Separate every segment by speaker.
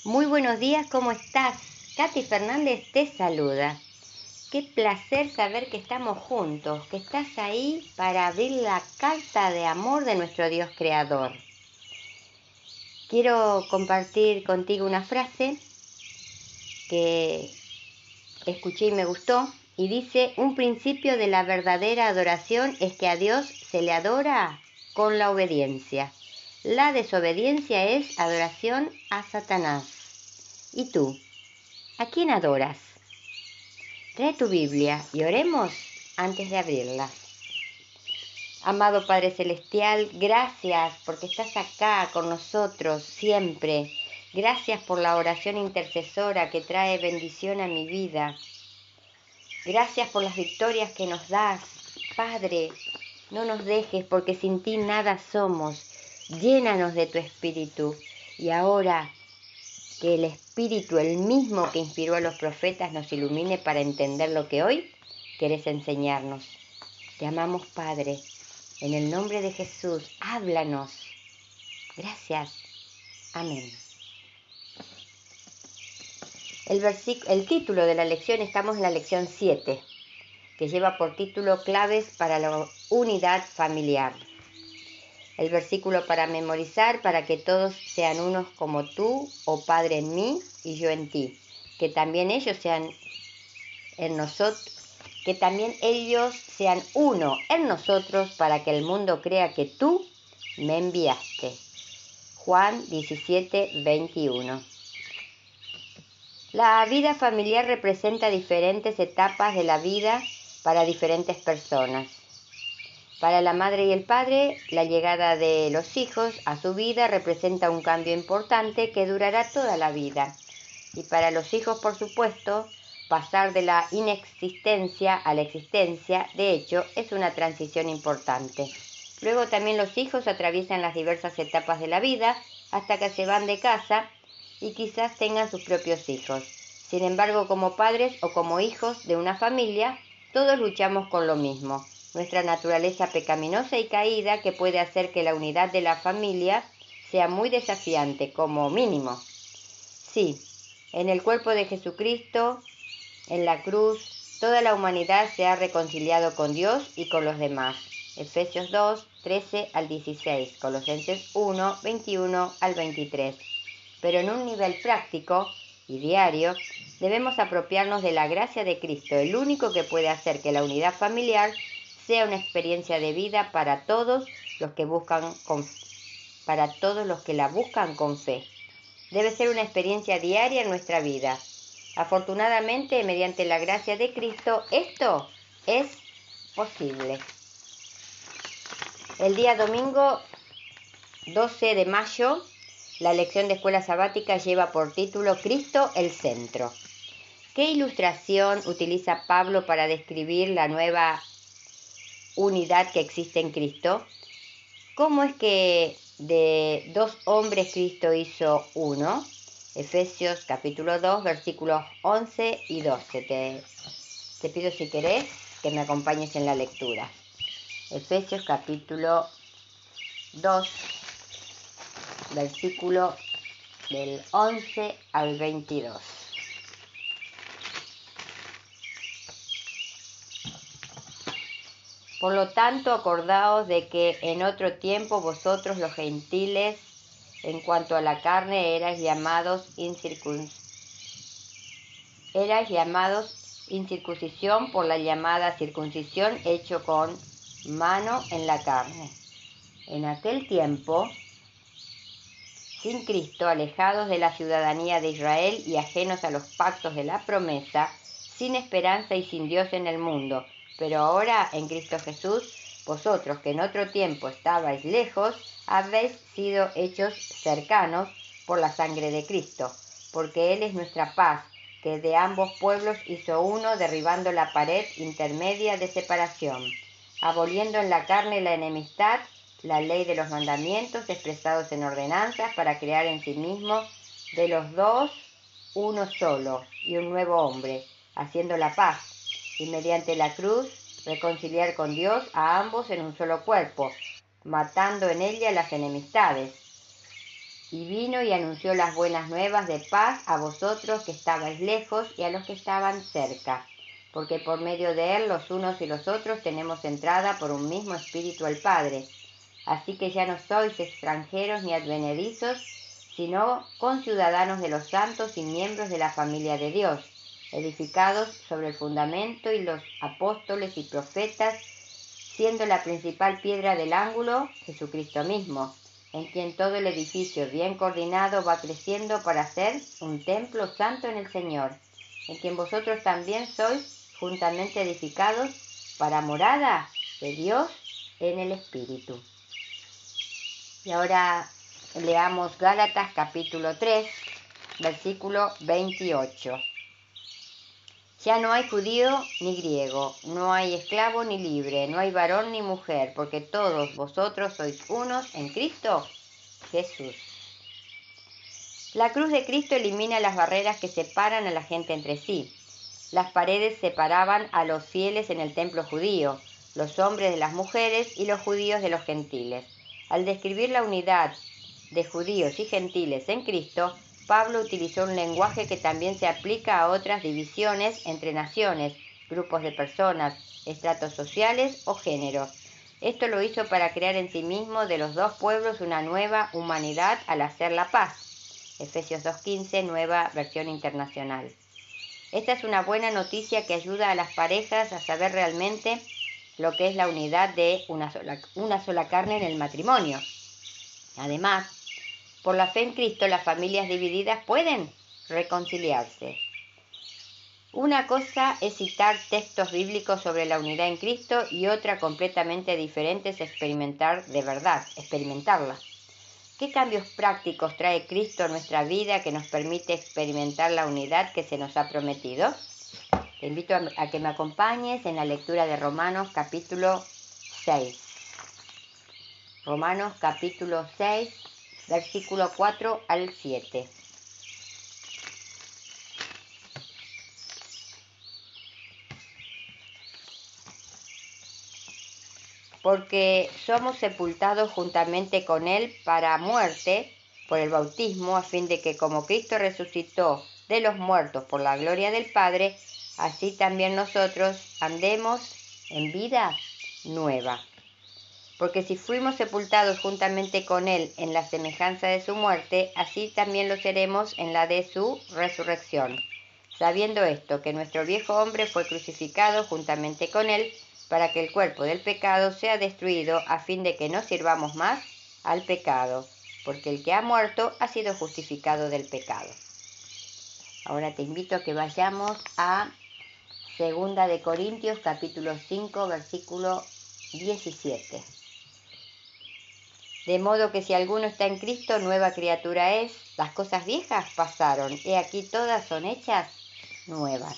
Speaker 1: Muy buenos días, ¿cómo estás? Katy Fernández te saluda. Qué placer saber que estamos juntos, que estás ahí para abrir la carta de amor de nuestro Dios Creador. Quiero compartir contigo una frase que escuché y me gustó y dice: un principio de la verdadera adoración es que a Dios se le adora con la obediencia. La desobediencia es adoración a Satanás. ¿Y tú? ¿A quién adoras? Trae tu Biblia y oremos antes de abrirla. Amado Padre Celestial, gracias porque estás acá con nosotros siempre. Gracias por la oración intercesora que trae bendición a mi vida. Gracias por las victorias que nos das. Padre, no nos dejes porque sin ti nada somos. Llénanos de tu espíritu. Y ahora que el Espíritu, el mismo que inspiró a los profetas, nos ilumine para entender lo que hoy querés enseñarnos. Te amamos, Padre. En el nombre de Jesús, háblanos. Gracias. Amén. El título de la lección, estamos en la lección 7, que lleva por título Claves para la unidad familiar. El versículo para memorizar: para que todos sean unos como tú, oh Padre, en mí y yo en ti. Que también ellos sean en nosotros, que también ellos sean uno en nosotros, para que el mundo crea que tú me enviaste. Juan 17:21. La vida familiar representa diferentes etapas de la vida para diferentes personas. Para la madre y el padre, la llegada de los hijos a su vida representa un cambio importante que durará toda la vida. Y para los hijos, por supuesto, pasar de la inexistencia a la existencia, de hecho, es una transición importante. Luego también los hijos atraviesan las diversas etapas de la vida hasta que se van de casa y quizás tengan sus propios hijos. Sin embargo, como padres o como hijos de una familia, todos luchamos con lo mismo: nuestra naturaleza pecaminosa y caída, que puede hacer que la unidad de la familia sea muy desafiante, como mínimo. Sí, en el cuerpo de Jesucristo, en la cruz, toda la humanidad se ha reconciliado con Dios y con los demás. Efesios 2, 13 al 16, Colosenses 1, 21 al 23. Pero en un nivel práctico y diario, debemos apropiarnos de la gracia de Cristo, el único que puede hacer que la unidad familiar sea una experiencia de vida para todos los que la buscan con fe. Debe ser una experiencia diaria en nuestra vida. Afortunadamente, mediante la gracia de Cristo, esto es posible. El día domingo 12 de mayo, la lección de escuela sabática lleva por título Cristo el centro. ¿Qué ilustración utiliza Pablo para describir la nueva unidad que existe en Cristo? ¿Cómo es que de dos hombres Cristo hizo uno? Efesios capítulo 2, versículos 11 y 12. Te pido, si querés, que me acompañes en la lectura. Efesios capítulo 2, versículo del 11 al 22. Por lo tanto, acordaos de que en otro tiempo vosotros, los gentiles, en cuanto a la carne, erais llamados incircuncisión por la llamada circuncisión hecho con mano en la carne. En aquel tiempo, sin Cristo, alejados de la ciudadanía de Israel y ajenos a los pactos de la promesa, sin esperanza y sin Dios en el mundo. Pero ahora, en Cristo Jesús, vosotros que en otro tiempo estabais lejos, habéis sido hechos cercanos por la sangre de Cristo, porque Él es nuestra paz, que de ambos pueblos hizo uno, derribando la pared intermedia de separación, aboliendo en la carne la enemistad, la ley de los mandamientos expresados en ordenanzas, para crear en sí mismo de los dos uno solo y un nuevo hombre, haciendo la paz, y mediante la cruz reconciliar con Dios a ambos en un solo cuerpo, matando en ella las enemistades. Y vino y anunció las buenas nuevas de paz a vosotros que estabais lejos y a los que estaban cerca, porque por medio de él los unos y los otros tenemos entrada por un mismo espíritu al Padre. Así que ya no sois extranjeros ni advenedizos, sino conciudadanos de los santos y miembros de la familia de Dios, edificados sobre el fundamento y los apóstoles y profetas, siendo la principal piedra del ángulo Jesucristo mismo, en quien todo el edificio bien coordinado va creciendo para ser un templo santo en el Señor, en quien vosotros también sois juntamente edificados para morada de Dios en el Espíritu. Y ahora leamos Gálatas capítulo 3, versículo 28. Ya no hay judío ni griego, no hay esclavo ni libre, no hay varón ni mujer, porque todos vosotros sois unos en Cristo Jesús. La cruz de Cristo elimina las barreras que separan a la gente entre sí. Las paredes separaban a los fieles en el templo judío, los hombres de las mujeres y los judíos de los gentiles. Al describir la unidad de judíos y gentiles en Cristo, Pablo utilizó un lenguaje que también se aplica a otras divisiones entre naciones, grupos de personas, estratos sociales o géneros. Esto lo hizo para crear en sí mismo de los dos pueblos una nueva humanidad al hacer la paz. Efesios 2:15, nueva versión internacional. Esta es una buena noticia que ayuda a las parejas a saber realmente lo que es la unidad de una sola carne en el matrimonio. Además, por la fe en Cristo, las familias divididas pueden reconciliarse. Una cosa es citar textos bíblicos sobre la unidad en Cristo y otra completamente diferente es experimentarla. ¿Qué cambios prácticos trae Cristo a nuestra vida que nos permite experimentar la unidad que se nos ha prometido? Te invito a que me acompañes en la lectura de Romanos capítulo 6. Romanos capítulo 6, versículo 4 al 7. Porque somos sepultados juntamente con Él para muerte por el bautismo, a fin de que como Cristo resucitó de los muertos por la gloria del Padre, así también nosotros andemos en vida nueva. Porque si fuimos sepultados juntamente con Él en la semejanza de su muerte, así también lo seremos en la de su resurrección. Sabiendo esto, que nuestro viejo hombre fue crucificado juntamente con Él, para que el cuerpo del pecado sea destruido, a fin de que no sirvamos más al pecado, porque el que ha muerto ha sido justificado del pecado. Ahora te invito a que vayamos a 2 de Corintios capítulo 5, versículo 17. De modo que si alguno está en Cristo, nueva criatura es, las cosas viejas pasaron, he aquí todas son hechas nuevas.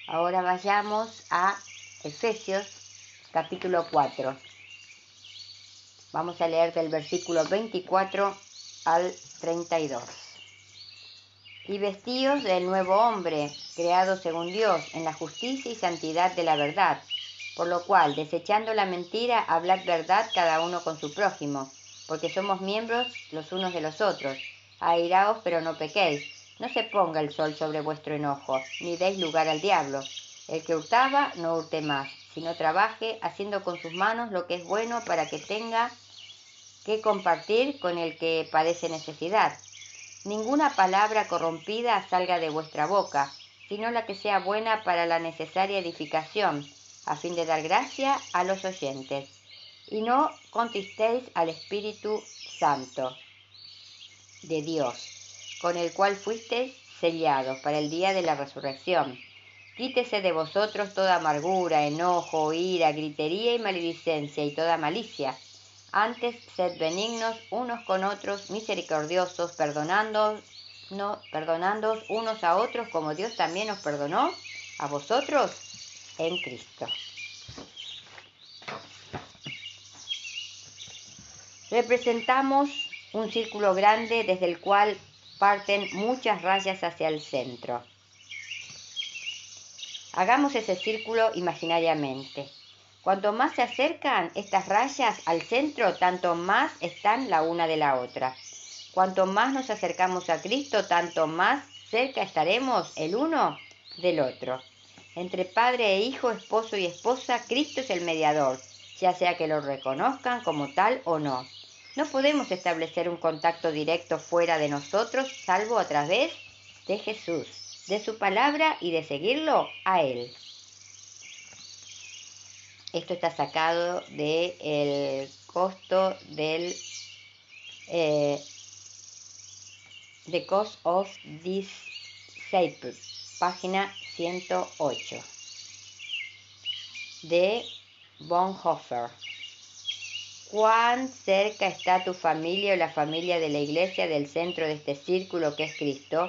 Speaker 1: Ahora vayamos a Efesios capítulo 4. Vamos a leer del versículo 24 al 32. Y vestíos del nuevo hombre, creado según Dios, en la justicia y santidad de la verdad. Por lo cual, desechando la mentira, hablad verdad cada uno con su prójimo, porque somos miembros los unos de los otros. Airaos, pero no pequéis. No se ponga el sol sobre vuestro enojo, ni deis lugar al diablo. El que hurtaba, no hurte más, sino trabaje, haciendo con sus manos lo que es bueno para que tenga que compartir con el que padece necesidad. Ninguna palabra corrompida salga de vuestra boca, sino la que sea buena para la necesaria edificación, a fin de dar gracia a los oyentes. Y no contristéis al Espíritu Santo de Dios, con el cual fuisteis sellados para el día de la resurrección. Quítese de vosotros toda amargura, enojo, ira, gritería y maledicencia y toda malicia. Antes, sed benignos unos con otros, misericordiosos, perdonándoos unos a otros, como Dios también os perdonó a vosotros en Cristo. Representamos un círculo grande desde el cual parten muchas rayas hacia el centro. Hagamos ese círculo imaginariamente. Cuanto más se acercan estas rayas al centro, tanto más están la una de la otra. Cuanto más nos acercamos a Cristo, tanto más cerca estaremos el uno del otro. Entre padre e hijo, esposo y esposa, Cristo es el mediador, ya sea que lo reconozcan como tal o no. No podemos establecer un contacto directo fuera de nosotros, salvo a través de Jesús, de su palabra y de seguirlo a Él. Esto está sacado del costo del The Cost of Disciples, página 108, de Bonhoeffer. ¿Cuán cerca está tu familia o la familia de la iglesia del centro de este círculo que es Cristo?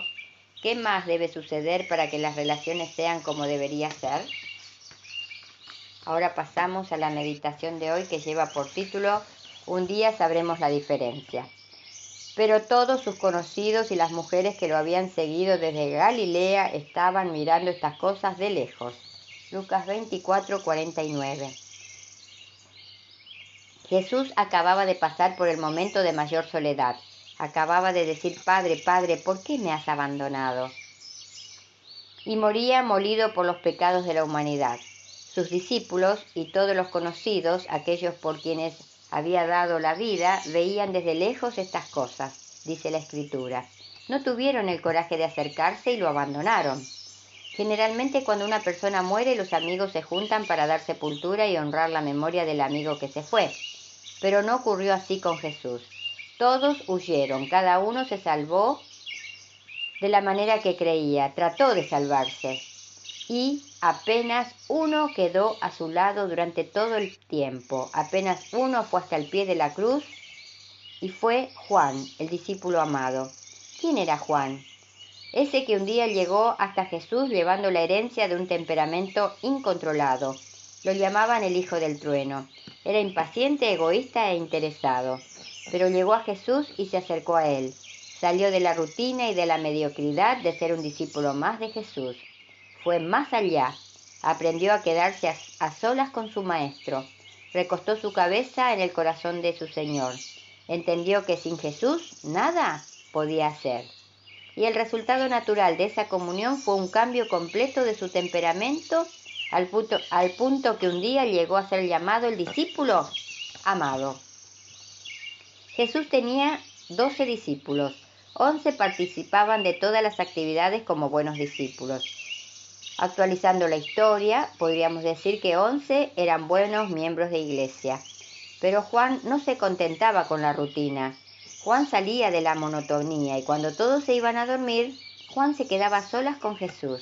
Speaker 1: ¿Qué más debe suceder para que las relaciones sean como debería ser? Ahora pasamos a la meditación de hoy, que lleva por título Un día sabremos la diferencia. Pero todos sus conocidos y las mujeres que lo habían seguido desde Galilea estaban mirando estas cosas de lejos. Lucas 24:49. Jesús acababa de pasar por el momento de mayor soledad. Acababa de decir: Padre, Padre, ¿por qué me has abandonado? Y moría molido por los pecados de la humanidad. Sus discípulos y todos los conocidos, aquellos por quienes había dado la vida, veían desde lejos estas cosas, dice la Escritura. No tuvieron el coraje de acercarse y lo abandonaron. Generalmente cuando una persona muere, los amigos se juntan para dar sepultura y honrar la memoria del amigo que se fue. Pero no ocurrió así con Jesús. Todos huyeron, cada uno se salvó de la manera que creía, trató de salvarse. Y apenas uno quedó a su lado durante todo el tiempo. Apenas uno fue hasta el pie de la cruz y fue Juan, el discípulo amado. ¿Quién era Juan? Ese que un día llegó hasta Jesús llevando la herencia de un temperamento incontrolado. Lo llamaban el hijo del trueno. Era impaciente, egoísta e interesado. Pero llegó a Jesús y se acercó a él. Salió de la rutina y de la mediocridad de ser un discípulo más de Jesús. Fue más allá. Aprendió a quedarse a solas con su maestro. Recostó su cabeza en el corazón de su Señor. Entendió que sin Jesús nada podía hacer. Y el resultado natural de esa comunión fue un cambio completo de su temperamento al punto que un día llegó a ser llamado el discípulo amado. Jesús tenía 12 discípulos. 11 participaban de todas las actividades como buenos discípulos. Actualizando la historia, podríamos decir que 11 eran buenos miembros de iglesia. Pero Juan no se contentaba con la rutina. Juan salía de la monotonía y cuando todos se iban a dormir, Juan se quedaba a solas con Jesús.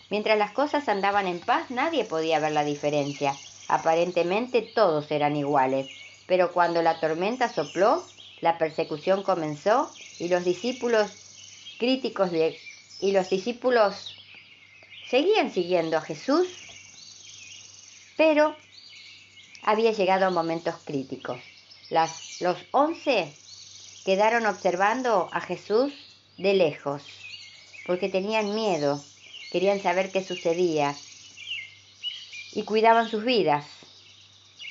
Speaker 1: Mientras las cosas andaban en paz, nadie podía ver la diferencia. Aparentemente todos eran iguales. Pero cuando la tormenta sopló, la persecución comenzó y los discípulos seguían siguiendo a Jesús, pero había llegado a momentos críticos. Los 11 quedaron observando a Jesús de lejos, porque tenían miedo, querían saber qué sucedía y cuidaban sus vidas.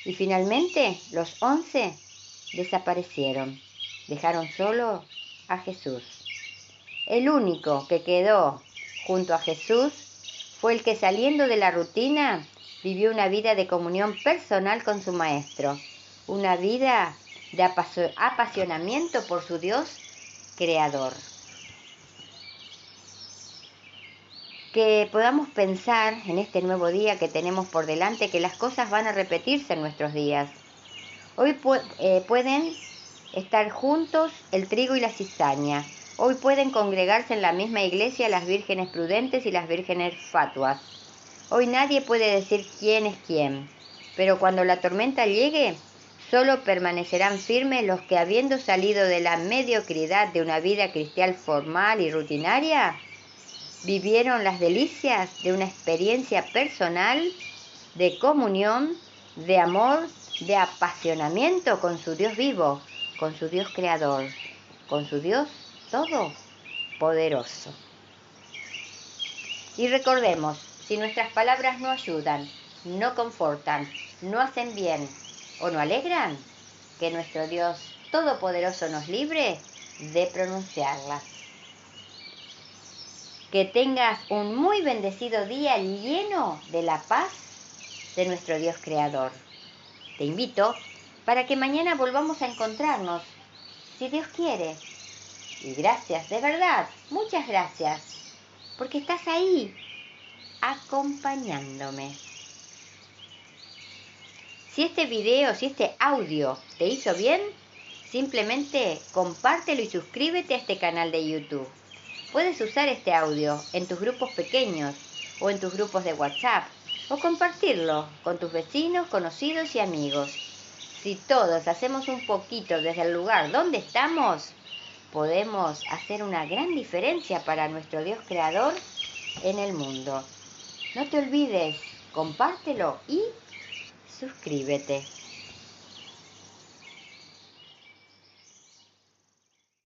Speaker 1: Y finalmente los 11 desaparecieron, dejaron solo a Jesús. El único que quedó junto a Jesús fue el que, saliendo de la rutina, vivió una vida de comunión personal con su Maestro, una vida de apasionamiento por su Dios creador. Que podamos pensar en este nuevo día que tenemos por delante, que las cosas van a repetirse en nuestros días. Hoy pueden estar juntos el trigo y la cizaña. Hoy pueden congregarse en la misma iglesia las vírgenes prudentes y las vírgenes fatuas. Hoy nadie puede decir quién es quién, pero cuando la tormenta llegue, solo permanecerán firmes los que, habiendo salido de la mediocridad de una vida cristiana formal y rutinaria, vivieron las delicias de una experiencia personal de comunión, de amor, de apasionamiento con su Dios vivo, con su Dios creador, con su Dios todopoderoso. Y recordemos, si nuestras palabras no ayudan, no confortan, no hacen bien o no alegran, que nuestro Dios Todopoderoso nos libre de pronunciarlas. Que tengas un muy bendecido día lleno de la paz de nuestro Dios Creador. Te invito para que mañana volvamos a encontrarnos, si Dios quiere. Y gracias, de verdad, muchas gracias, porque estás ahí, acompañándome. Si este video, si este audio te hizo bien, simplemente compártelo y suscríbete a este canal de YouTube. Puedes usar este audio en tus grupos pequeños o en tus grupos de WhatsApp o compartirlo con tus vecinos, conocidos y amigos. Si todos hacemos un poquito desde el lugar donde estamos, podemos hacer una gran diferencia para nuestro Dios Creador en el mundo. No te olvides, compártelo y suscríbete.